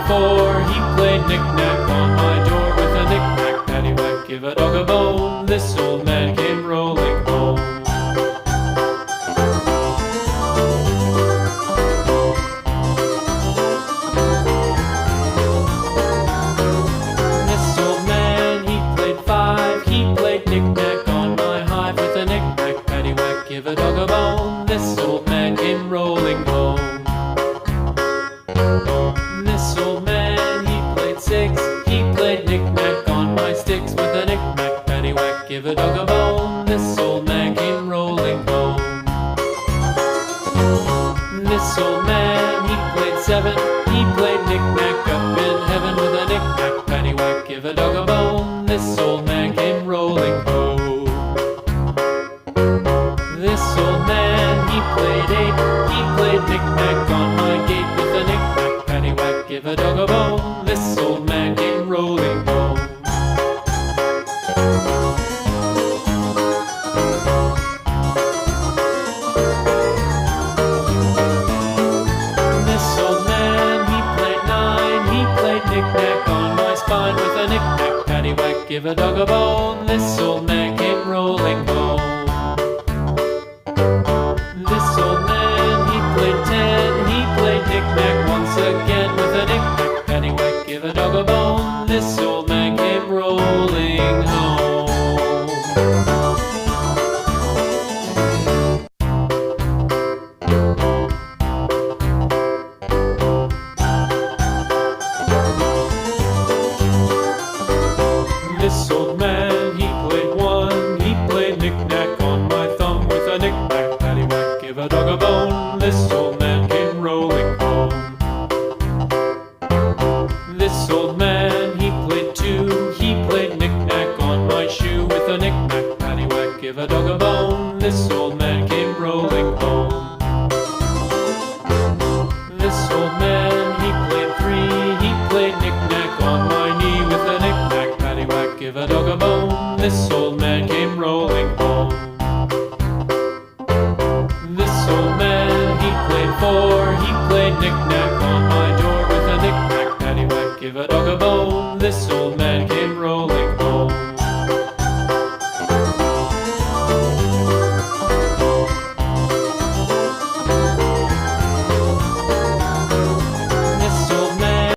4. He played knick-knack on my door with a knick-knack, paddywhack, give a dog a bone. This old man came rolling home. This old man, he played 5. He played knick-knack on my hive with a knick-knack, paddywhack, give a dog a bone. This old man came rolling home. This old man, he played 6. He played knick-knack on my sticks with a knick-knack, paddywhack, give a dog a bone. This old man came rolling home. This old man, he played 7. He played knick-knack up in heaven with a knick-knack, paddywhack, give a dog a bone. This old man came rolling home. This old man, he played 8. He played knick-knack on my gate with a knick-knack, paddywhack, give a dog a bone. This old man came rolling home. This old man, he played 9. He played knick-knack on my spine with a knick-knack, paddywhack, give a dog a bone. This old man came rolling home. This old man, he played 10. He played knick-knack once again with a knick-knack, paddywhack, give a dog a bone. This old man came rolling home. This old man, he played 1. He played knick-knack on my thumb with a knick-knack, paddywhack, give a dog a bone. This old man came rolling home. This old man, he played 2. He played knick-knack on my shoe with a knick-knack, paddywhack, give a dog a bone. This old man came rolling home. This old man, he played 3. He played knick-knack on my knee with a knick-knack, paddywhack, give a dog a bone. This old man came rolling home. This old man, he played 4. He played knick-knack on my door with a knick-knack, paddywhack, give a dog a bone. This old man came